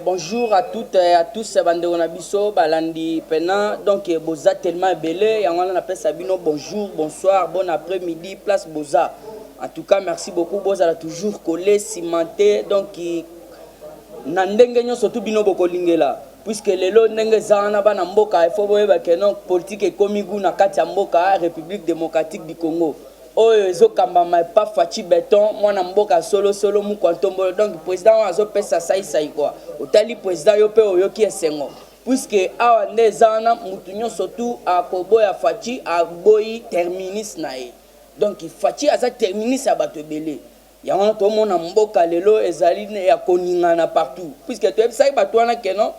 bonjour à toutes et à tous, Banderonabiso, Balandi Pena. Donc, Boza tellement belé. Et on appelle Sabino bonjour, bonsoir, bon après-midi, place Boza. En tout cas, merci beaucoup. Boza a toujours collé, cimenté. Donc, Nandenge surtout Bino Bokolingela. Puisque les lots Nenge Zana Banamboka, il faut voir que non, politique et comigu na Katiamboka, République démocratique du Congo. Oyo ezokamba pas fachi béton mwana mboka solo mu kwantombo donc président azo pesa sai quoi otali président yo pe oyoki esengo puisque awa ndezana mutunyo surtout a kobo ya fachi a boyi terminus nae donc fachi aza terminus ya bato belé ya wana to mona mboka lelo ezali ya koningana partout puisque to sai bato wana keno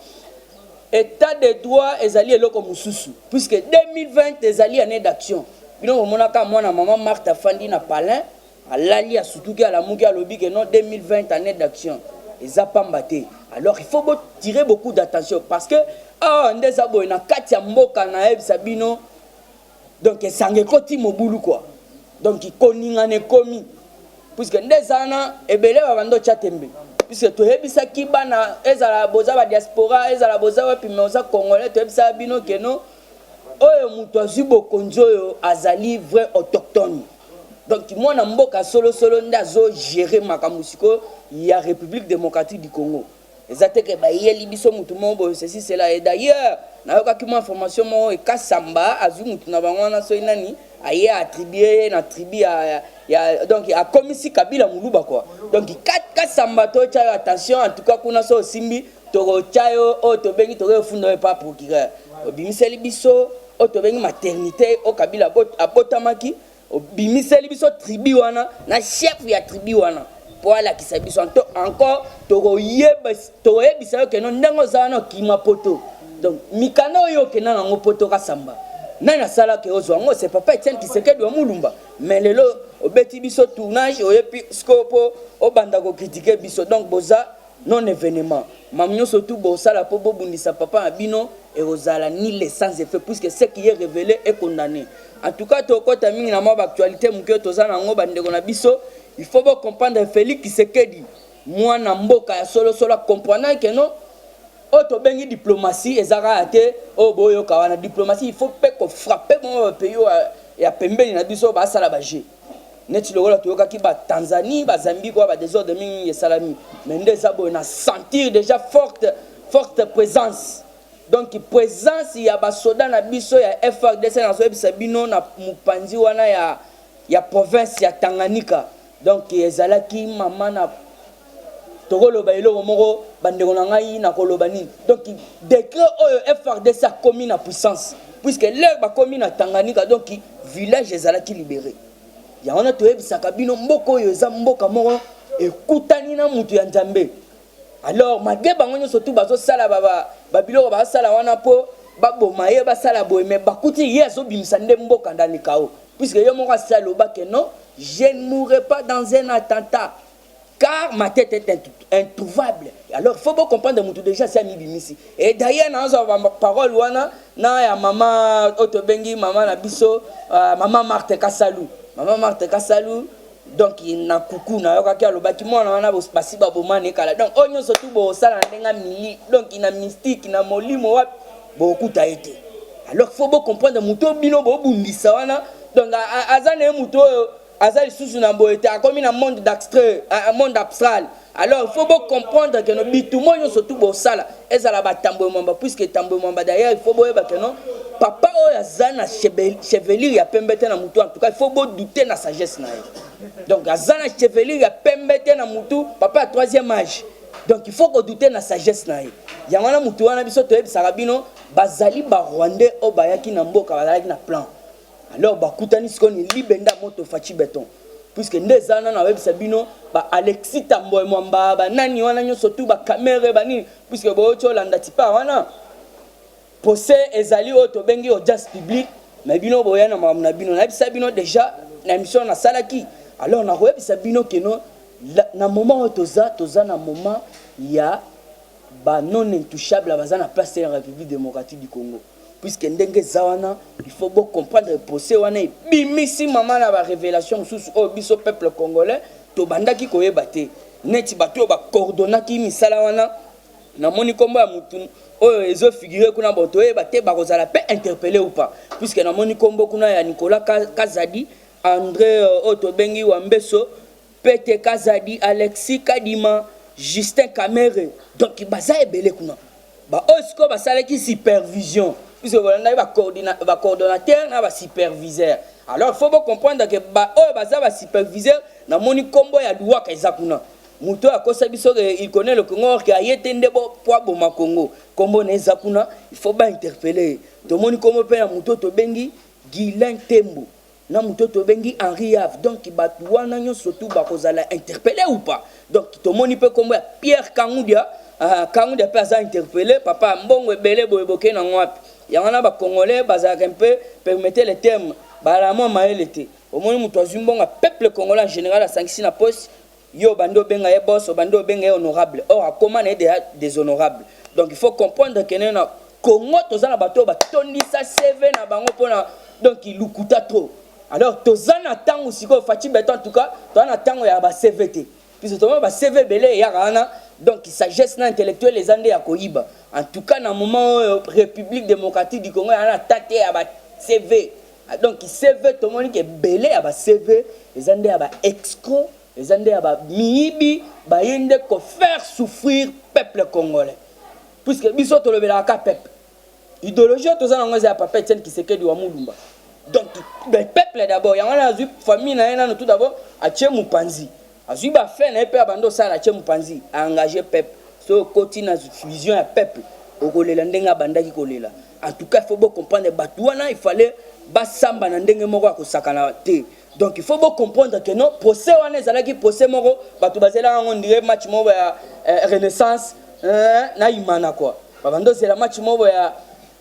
état de droit ezali eloko mususu puisque 2020 ezali année d'action. Bino monaka mwana maman Martha Fandi na palin alali a sutuki à la mugi à lobby que non 2020 année d'action eza pambate. Alors il faut tirer beaucoup d'attention parce que ah ndeza boy na kati ya mboka na ebisa bino donc sange koti mobulu quoi. Donc koningane komi puisque ndeza na ebele ba bando chatembe puisque to hebisa kibana ezala boza ba diaspora ezala boza wa pimoza congolais to hebisa bino que non oyo muto azubo konzo azali vrai autochtone. Donc moi na mboka solo ndazo gérer makamusiko ya République démocratique du Congo. Ezate ke ba yeli biso mutu mombo ceci cela et d'ailleurs na yoka ki mo information mo e kasamba azu mutu na bangwana so inani aye attribuer na tribu ya donc a komisi Kabila muluba quoi. Donc kasamba to cha attention en tout cas kuna so simbi to chayo o to bengi to refundo pas procureur. Obimiseli biso o to bengi maternité o Kabila abotamaki obimiseli biso tribu wana na chef ya tribu wana pour ala kisabiso encore to yebisa ke non ndengo zana kima poto donc mikano yo ke na ngo poto kasamba nana sala ke ozwango c'est papa Etienne Tshisekedi wa mulumba mais lelo obeti biso tournage oyepi scopo o banda ko critiquer biso donc boza non événement mamnyo surtout bosala po bobundisa papa abino et ozala ni l'essence effet puisque ce qui est révélé est condamné. En tout cas to kota mingi na mwa actualité mukyo tozana ngo bandeko na biso il faut bien comprendre Félix Tshisekedi mwana mboka ya solo comprendre que non o to bengi diplomatie ezaka ate o boyo kawana diplomatie il faut pas qu'on frapper mon pays ya pembeni na biso ba sala ba jeu neti lokola toyoka ki ba Tanzanie ba Zambie quoi ba désordre mingi salami mais ndeza boyo na sentir déjà forte présence. Donc présence ya ba soda na biso ya FARDC na so ebisa bino na mupanzi wana ya province ya Tanganyika. Donc ezalaki mama na tokoloba eloko moko bandeko na ngai na koloba nini. Donc décret oyo FARDC a commis na puissance puisque l'air ba commis na Tanganyika donc village ezalaki libéré. Ya wana to ebisaka bino mboko oyo eza mboka moko ekutani na mutu ya Nzambe. Alors malgré bango surtout bazo sala babiloko ba sala wana po baboma ye ba sala boye mais bakuti yeso bimisa nde mboka ndani kao puisque yo moko sala loba que non je ne mourrai pas dans un attentat car ma tête est introuvable. Alors il faut bien comprendre mutu déjà ça mi bimisi et d'ailleurs na zo parole wana na ya mama otobengi mama na biso mama Marthe Kasalu donc il na kuku na yoka kia lobaki mwana wana basi babomane kala donc onyo surtout bo sala ndenga mili donc ina mystique na molimo wa bokuta ete. Alors faut bien comprendre muto bino bo bundisa wana donc azane muto azali susu na boete akomi na monde d'extrait un monde abstral. Alors il faut bien comprendre que no bitumo yo surtout bo sala ezala batambo mamba puisque tambo mamba d'ailleurs il faut boyeba que non papa oya zana chevelure ya pembete na muto en tout cas il faut douter na sagesse na ye. Donc azana chevelure ya pembete na mutu papa troisième âge. Donc il faut qu'on douter na sagesse na ye. Ya wana mutu wana biso to ebisaka bino bazali ba Rwandais o bayaki na mboka bazalaki na plan. Alors bakutani sikoni libenda moto fachi béton. Puisque ndezana na webisa bino ba Alexis Tamboy Mwamba ba nani wana nyo surtout ba caméra ba nini puisque bo cholanda tipa wana posé ezali auto bengi audience publique mais bino boyana mamna bino na bisa bino déjà na émission na salaki. Alors na webisa bino que non na moment toza na moment ya ba non intouchable bazana place de la République démocratique du Congo. Puisque ndenge zawana il faut bien comprendre le procès wana bimisi mama na ba révélation sous au biso peuple congolais to bandaki koyeba te neti bato ba coordonnaki misala wana na moni kombo ya mutu oyo ezo figurer kuna boto e bate bakozala pe interpeller ou pas puisque na moni kombo kuna ya Nicolas Kazadi, André Otobengi Wambeso, Pete Kazadi, Alexis Kadima, Justin Kamere. Donc baza ebele kuna ba osko basala ki supervision puisque voilà ba coordonnateur na ba superviseur. Alors il faut bien comprendre que ba oyo baza ba superviseur na moni kombo ya Luwaka ezakuna muto akosa biso il connaît le Congo qui a été ndebo poa boma Congo kombo na ezakuna il faut ba interpeller to moni kombo pe na muto to bengi Guilain Tembo na muto to bengi Henri Av. Donc batu wana nyonso tout bakozala interpeller ou pas. Donc to moni pe kombo ya Pierre Kangudia Kangudia pe aza interpeller papa mbongo ebele boyeboke na ngwapi yangana ba congolais bazaka un peu permettez les termes balamo maelete au moins muto azumbonga peuple congolais en général a sanctionné na poste yo bando benga ye boss bando benga ye honorable or comment est déshonorable. Donc il faut comprendre que na Congo tozana bato batondisa CV na bango pona donc il lukuta trop. Alors tozana tango siko fati beton en tout cas tozana tango ya ba CVT puisque tozana ba CV belé ya kana donc sagesse na intellectuel les andé ya koyiba en tout cas na moment République démocratique du Congo ya na tate ya ba CV. Donc CV tout le monde qui est belé à ba CV les andé à ba escroc les andé à ba miibi ba yende ko faire souffrir peuple congolais puisque biso to le belaka peuple idéologie to za ngoza ya papa Etienne Tshisekedi wa Mulumba. Donc le peuple d'abord ya wana azu famille na yana tout d'abord a tie Mupanzi azu ba fait na pe abando ça la tie Mupanzi a engagé peuple so koti na fusion ya peuple okolela ndenga bandaki kolela. En tout cas il faut bien comprendre batouana il fallait basamba na ndenge moko akosakana te. Donc il faut bien comprendre que non procès wana ezalaki procès moko batu bazela ngo ndire match moko ya Renaissance na imana quoi babando c'est la match moko ya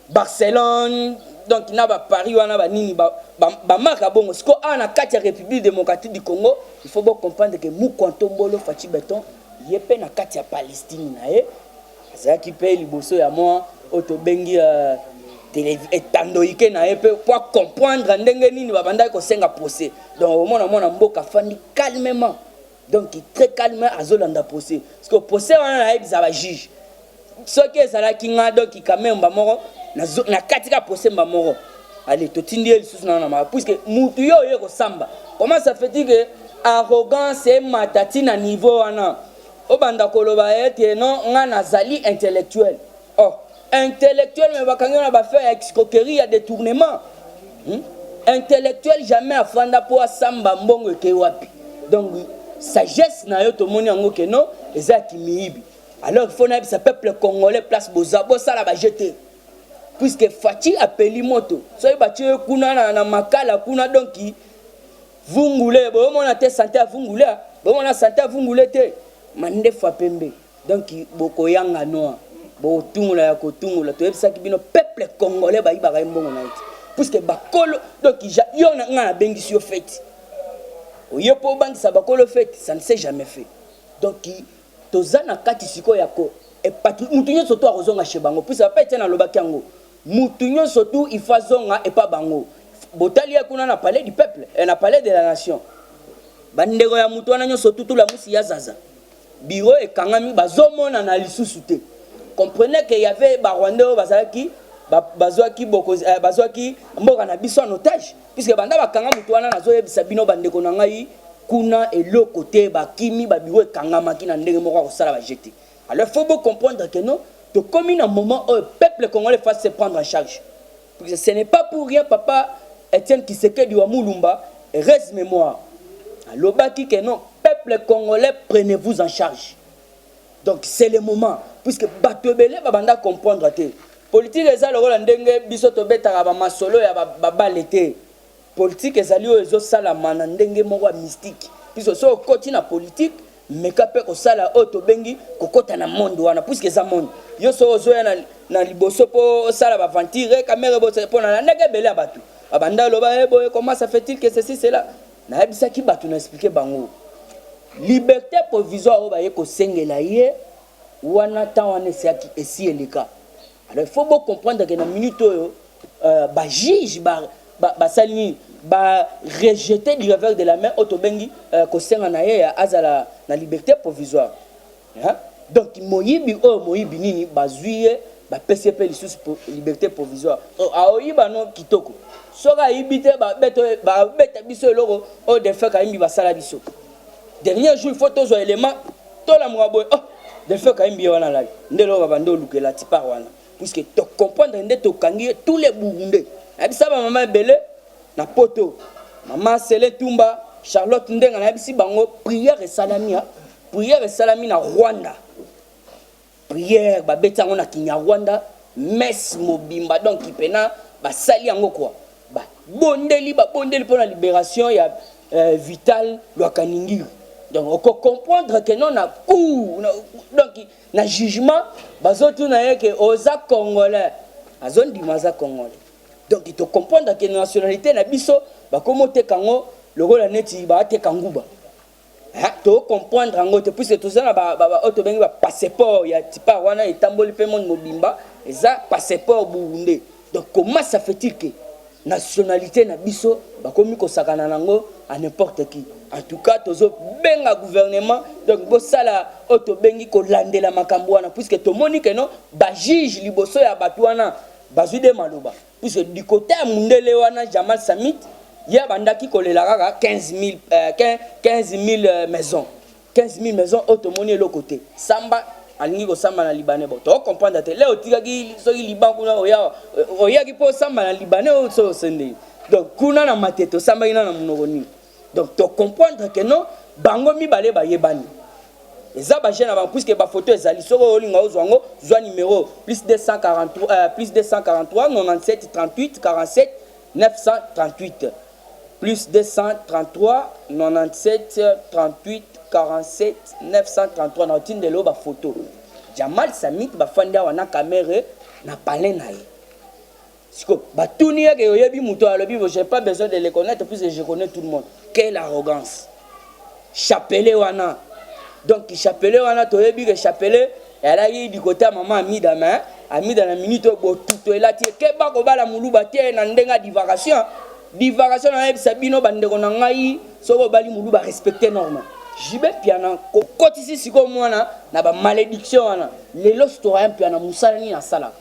Barcelone donc na ba Paris wana ba nini ba marque bongo siko ana kati ya République démocratique du Congo. Il faut bien comprendre que Mukontombolo Fati Beton yepe na kati ya Palestine na ye azaki pe liboso ya moi otobengi etandoike na epe pour comprendre ndenge nini babanda ko senga procès. Donc au mona mboka fandi calmement donc très calme azolanda procès parce que procès wana na ebisa ba juge soki ezalaki nga donc kamemba moko na katika procès mba moko allez totindi lisusu na ma puisque mutu yo ko samba comment ça fait que arrogance et matati na niveau wana obanda koloba ete non nga nazali intellectuel. Oh intellectuel mais bakangana ba faire escroquerie ya détournement intellectuel jamais afanda po samba mbongo ke wapi. Donc sagesse na yo to moni ngo ke non ezaki miibi. Alors il faut na bisa peuple congolais place bozabo ça la ba jeter puisque Fati appeli moto so bati kuna na makala kuna donc vungule bo mona te santé vungule bo mona santé vungule te mande fa pembe donc boko yanga noa bo tungula ya ko tungula to ebisa ki bino peuple congolais ba ibaka mbongo na iti puisque bakolo donc yo na nga bengi sur fête oye po bangi sa bakolo fête ça ne s'est jamais fait. Donc tozana kati siko yako et patri mutunyo soto akozonga chez bango puisque pas été na lobaki yango mutunyo soto il faut zonga et pas bango botali ya kuna na palais du peuple et na palais de la nation bandeko ya mutu wana nyoso tout la musi ya zaza bureau et kangami bazomona na lisusu te. Comprenez qu'il y avait Barwando bazaki bazwaki boko bazwaki mboka na biso en otage puisque banda bakanga mutu wana nazo yebisa bino bandeko na ngai kuna elo côté bakimi ba bureau kangamaki na ndenge moko ko sala ba jeter. Alors il faut bien comprendre que non to comme un moment où le peuple congolais fasse se prendre en charge. Parce que ce n'est pas pour rien papa Etienne Tshisekedi wa Mulumba reste mémoire. Alors baki que non peuple congolais prenez-vous en charge. Donc c'est le moment puisque batobele babanda comprendre te politique ezali lokola ndenge biso to betaka ba masolo ya ba balete politique ezali ozo sala mana ndenge moko mystique puisque so koti na politique mekape ko sala auto bengi kokota na monde wana puisque za monde yo so ozo ya na liboso po sala ba ventire caméra bo po na ndenge bele abatu abanda loba ebo comment ça fait-il que ceci cela na ebisa ki batu na expliquer bango liberté provisoire o ba ye ko sengela ye wana tawane siaki esi eleka. Alors il faut bien comprendre que dans la minute ba juge ba sali ba rejeter du revers de la main autobengi ko senga na ye azala na liberté provisoire. donc moyibi nini bazuye ba PCP lisusu liberté provisoire aoyiba no kitoko soka yibite ba beta biso eloko o de fait kayimbi basala biso dernier jour il faut tozo élément to la mwabo de fait kayimbi wana la ndelo babando lukela tipar wana puisque to comprendre ndé to kangi tous les burundais abisa ba maman belé na poto maman Sele Tumba Charlotte ndenga na bisi bango prière et salami na Rwanda prière ba beta ngona kinya Rwanda messe mobimba donc ipena ba sali yango quoi ba bondeli pour la libération ya Vital Lwakaningi donc on peut comprendre que non na coup donc na jugement bazotu na yeke oza congolais azon di maza congolais donc il te comprendre que nationalité na biso ba komote kango le rôle neti ba te kanguba to comprendre ngo te puisque tout ça na ba auto bengi ba passeport ya tipa wana etamboli pe monde mobimba eza passeport burundais donc comment ça fait-il que nationalité na biso ba komi ko sakana nango à n'importe qui en tout cas tozo benga gouvernement donc bo sala auto bengi ko landela makambo wana puisque to moni que non ba juge liboso ya batwana bazude maloba puisque du côté ya mundele wana Jamal Samit ya bandaki kolela kaka 15 000 maisons 15 000 maisons automoni le côté samba alingi ko samba na libanais bon to comprendre te leo tikaki soki liban kuna oya ki po samba na libanais o so sende donc kuna na mateto samba ina na munogoni donc to comprendre que non bango mi balé ba yebani eza ba jeune avant puisque ba photo ezali soko olinga ozwango zwa numéro plus 243 97 38 47 938 plus 233 97 38 47 933 na tindelo ba photo Jamal Samit ba fanda wana caméra na palais na ye siko batuni yake yoyebi muto alobi j'ai pas besoin de les connaître puisque je connais tout le monde. Quelle arrogance. Chapelet wana donc chapelet wana toyebi que chapelet elle a eu du côté à maman Amida mais Amida na minute bo tout elati ke ba ko bala muluba te na ndenga divagation na yebisa bino bandeko na ngai soko bali muluba respecter norme jibe piana ko kotisi siko mwana na ba malédiction wana lelo storia piana musalani na sala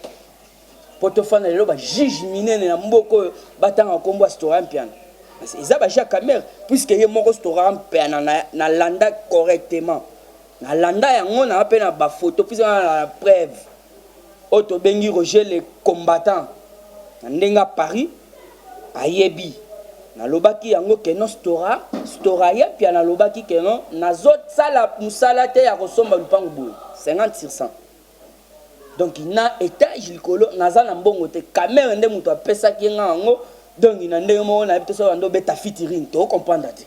potofana lelo ba juge minene na mboko batanga kombo storia piana eza ba chaque caméra puisque ye moko storia piana na landa correctement na landa yango na pe na ba photo puisque na preuve auto bengi Roger les combattants na ndenga Paris ayebi na lobaki yango ke no stora ya pia na lobaki ke no nazot sala musala te ya kosomba lupango boy 50%. Donc il na étage likolo naza na mbongo te caméra nde muto apesa ki ngango donc ina ndenge mo na bito so ndo beta fitiring to comprendre te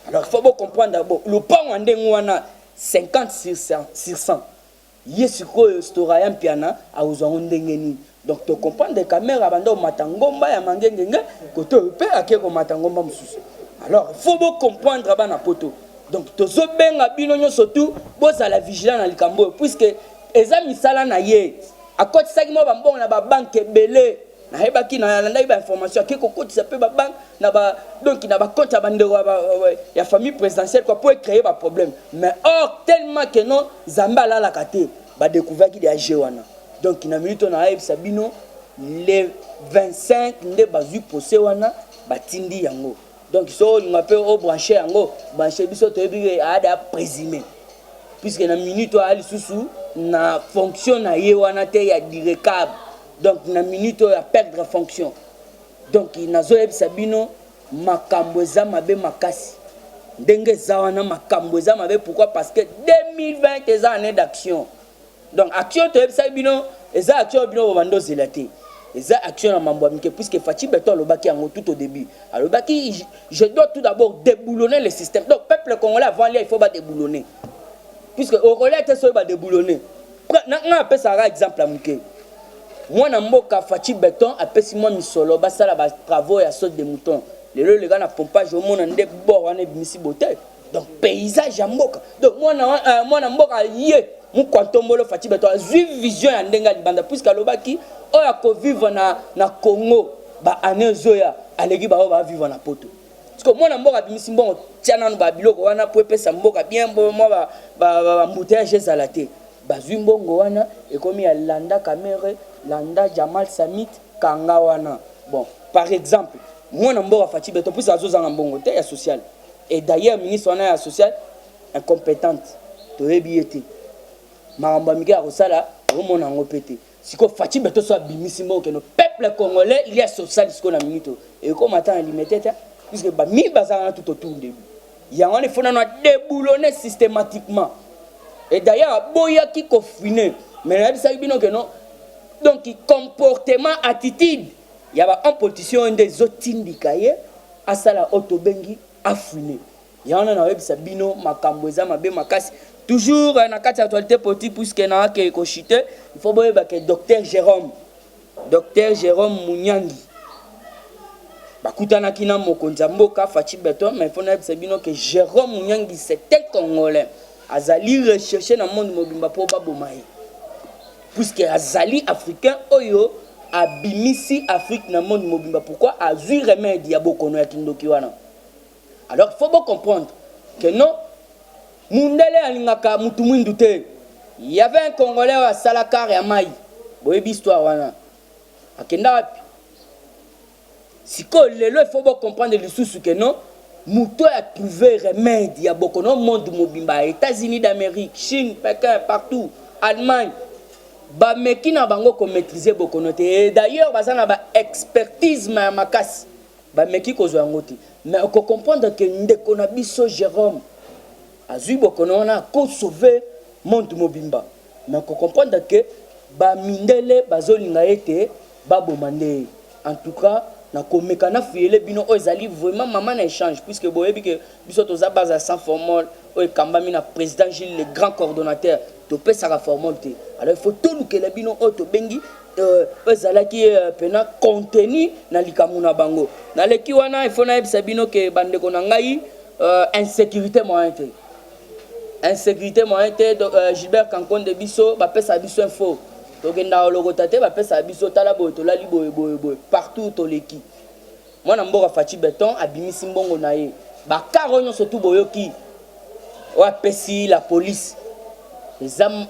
alors il faut bien comprendre bon lupango ndenge wana 50%. Yesiko stora ya piana a uzango ndenge ni donc tu comprends des caméras bando matangomba ya mangengenge koto pe akeko matangomba mususu alors il faut bien comprendre bana poto donc tozo benga bino nyonso tout boza la vigilant na likambo puisque eza misala na ye akoti saki mo bambongo na ba banque belé na hebaki na landa ba information akeko koti sa pe ba banque na ba donc na ba compte ya bandeko ya famille présidentielle quoi pour créer ba problème mais or tellement que non zamba la la kate ba découvert qui des wana donc na minute na aïe sabino les 25 nde bazu posé wana batindi yango donc so ngape au brancher yango brancher biso to ebi ada présumé puisque na minute ali susu na fonction na ye wana te ya direcable donc na minute ya perdre fonction donc nazo ebi sabino makambo za mabe makasi ndenge za wana makambo za mabe pourquoi parce que 2020 est année d'action. Donc action to ebisa bino eza action bino bando zelate eza action na mambo amike puisque Fachi Beton lobaki yango tout au début alobaki je dois tout d'abord déboulonner le système donc peuple congolais avant il faut pas déboulonner puisque au Congolais te so ba déboulonner na pesa ra exemple amuke moi na mboka Fachi Beton apesi moi misolo basala ba travaux ya saute de mouton les gars na pompage au monde ndé bord wana bimisi bote donc paysage ya mboka donc moi na mboka yé mu kwantombolo Fachi Beton azui vision ya ndenga libanda puisque alobaki oya ko vivre na Congo ba année zoya aleki ba ba vivre na poto parce que moi na mboka bimisi mbongo tiana no ba biloko wana po pesa mboka bien bon moi ba embouteillage ezalate bazwi mbongo wana ekomi ya Landa Kamere, Landa Jamal Samit kanga wana. Bon, par exemple, moi na mboka Fachi Beton plus azozanga mbongo te ya social. Et d'ailleurs ministre wana ya social incompétente. Toyebi ete. Maramba mike ya kosala omona ngo pété. Siko Fachi Beton so bimisi mbongo ke no peuple congolais il y a social siko na minute. Et comme attend limité puisque ba mi bazanga tout autour début. Yango il faut na déboulonner systématiquement. Et d'ailleurs boya ki confiné mais na bisa bino ke non. Donc comportement attitude il y a en position des autres indikaye asala otobengi afine. Il y en a na web sabino makambo eza mabe makasi toujours na kati actualité politique puisque na ke ko chité il faut boye ba que docteur Jérôme Munyangi bakutana kina mokonza mboka Fachi Beton mais il faut na web sabino que Jérôme Munyangi c'était congolais azali rechercher dans monde mobimba pour babomaye puisque azali africain oyo abimisi Afrique na monde mobimba pourquoi azui remède ya bokono ya kindoki wana. Alors il faut bien comprendre que non mundele alingaka mutu mwindu te. Il y avait un Congolais à Salakar ya mai boyebi histoire wana akenda wapi siko lelo il faut bien comprendre le sous que non mutu a trouvé remède ya bokono monde mobimba États-Unis d'Amérique, Chine, Pékin, partout, Allemagne. Ba mekina bango ko maîtriser bokono te. Et d'ailleurs bazana ba expertise ma makasi ba meki ko zo ngoti mais ko comprendre que ndeko na biso Jérôme azui bokono na ko sauver monde mobimba mais ko comprendre que ba mindele bazolinga ete babomande en tout cas na komeka na fiele bino ozali vraiment maman na échange puisque boyebi que biso toza base à sans formol o kambami na président Gilles le grand coordonnateur to pesa la formalité. Alors il faut tout que les bino auto bengi ezalaki pena contenu na likamuna bango. Na leki wana il faut na ebisa bino ke bandeko na ngai insécurité moyen te. Insécurité moyen te Gilbert Kankonde biso ba pesa biso info. To genda ologota te ba pesa biso tala boy to lali boy partout to leki. Moi na mboka Fachi Beton abimisi mbongo na ye. Ba karonyo surtout boyoki. Wa pesi la police.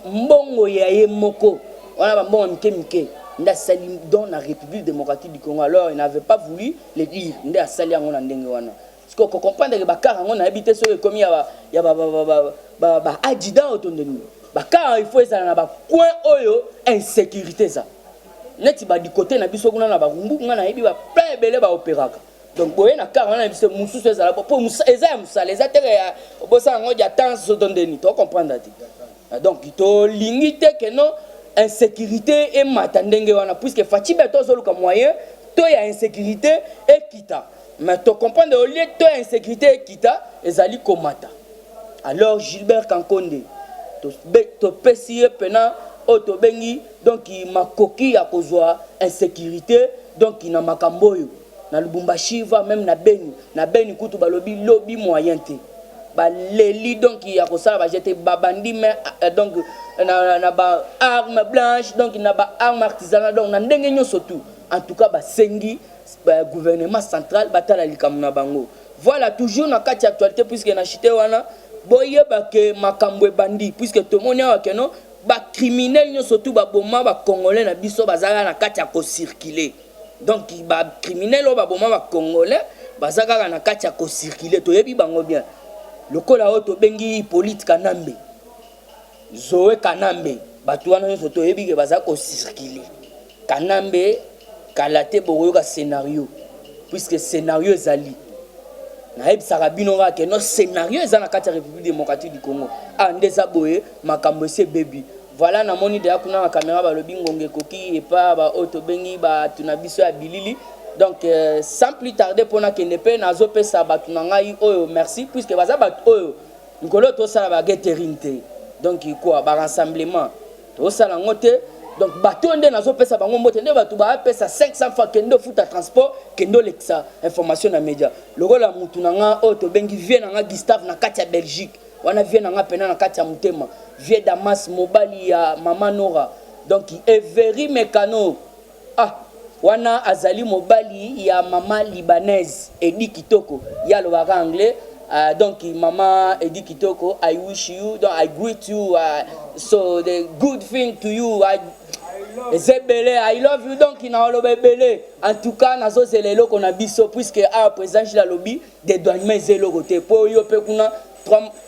Mbongo ya ye moko on a mbongo mike nda sali dans la République démocratique du Congo. Alors il n'avait pas voulu le dire nda sali yango na ndenge wana parce que comprendre que bakara ngo na habité so comme ya ba adida otondeni bakara il faut ezala na ba coin oyo insécurité ça neti ba du côté na biso kuna na ba rumbu nga na yebi ba plein belé ba opéraka donc boye na kara na biso mususu ezala po eza musala eza tere ya bosa ngo ya temps so tondeni to comprendre ati. Donc, il faut limiter que non insécurité et matandenge wana puisque Fachi Beton solo comme moyen to ya insécurité et kita mais to comprendre au lieu to insécurité et kita ezali komata. Alors Gilbert Kankonde to pesi pena auto bengi donc il makoki ya kozwa insécurité donc il na makamboyo na Lubumbashi va même na Beni kutu balobi lobby moyen te. Leli donc il y a ça va jeter babandi mais donc na ba arme blanche donc na ba arme artisanale donc na ndenge nyoso tout en tout cas ba sengi gouvernement central batala likamuna bango. Voilà toujours na kati actualité puisque na chité wana boye ba ke makambo bandi puisque tout monde a que non ba criminel nyoso tout ba boma ba congolais na biso bazala na kati ya ko circuler donc ba criminel ba boma ba congolais bazaka na kati ya ko circuler to yebi bango bien. Le kola auto bengi Hippolyte Kanambe Zoé Kanambe batu wana nyoso to yebi ke baza ko circuler Kanambe kalate boyo ka scénario puisque scénario ezali na ebisa bino ka ke no scénario ezana kati ya République démocratique du Congo ndeza boye makambo se baby. Voilà na moni de kuna na caméra ba lobi ngonge koki et pas ba auto bengi ba tuna biso ya bilili. Donc sans plus tarder pour na kende pe nazo pesa batu na ngai oyo merci puisque baza batu oyo ngolo to sala ba gathering te donc quoi ba rassemblement to sala ngote donc batu nde nazo pesa bango mbote nde batu ba pesa 500 fois kendo futa transport kendo lexa information na média lokola mutu na nga oyo to bengi vie na nga Gustave na kati ya Belgique wana vie na nga pena na kati ya Mutema vie Damas mobali ya Mama Nora donc Everi Mekano wana azali mobali ya mama libanaise Edi Kitoko ya lo anglais Donc maman Edi Kitoko, I wish you, donc I greet you, so the good thing to you, Zebele, I love you, donc il n'a pas belé. En tout cas, nazo zelelo qu'on a biso puisque à présent je la lobby des douanements zélo côté pour yo pe kuna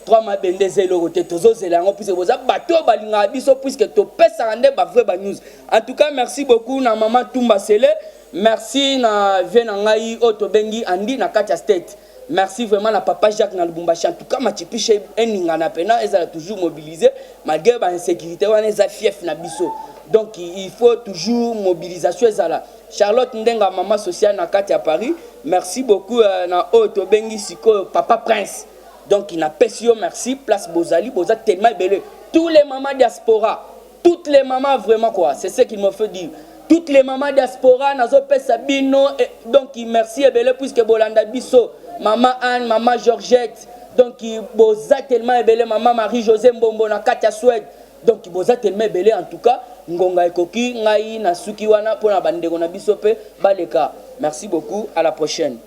trois ma bende zélo côté tozo zelango puisque vous a bateau balinga biso puisque to pesa rande ba vrai ba news. En tout cas, merci beaucoup na maman Tumba Sele, merci na Venangai Otobengi Andi na Katia State. Merci vraiment à papa Jacques na Lubumbashi. En tout cas, ma tipiche eninga na pena, elle a toujours mobilisé malgré ba insécurité wana eza fief na biso. Donc il faut toujours mobilisation ezala. Charlotte Ndenga maman sociale na Katia Paris. Merci beaucoup na Otobengi Siko papa Prince. Donc il n'a pas si merci place Bozali, Boza tellement belé. Tous les mamans diaspora, toutes les mamans vraiment quoi, c'est ce qu'il me fait dire. Toutes les mamans diaspora nazo pesa bino donc merci belé puisque Bolanda biso. Maman Anne, maman Georgette, donc boza tellement belé, maman Marie-Josée Mbombo na Katia Suède, donc boza tellement belé en tout cas, ngonga ekoki ngai na suki wana pona bandeko na biso pe baleka. Merci beaucoup, à la prochaine.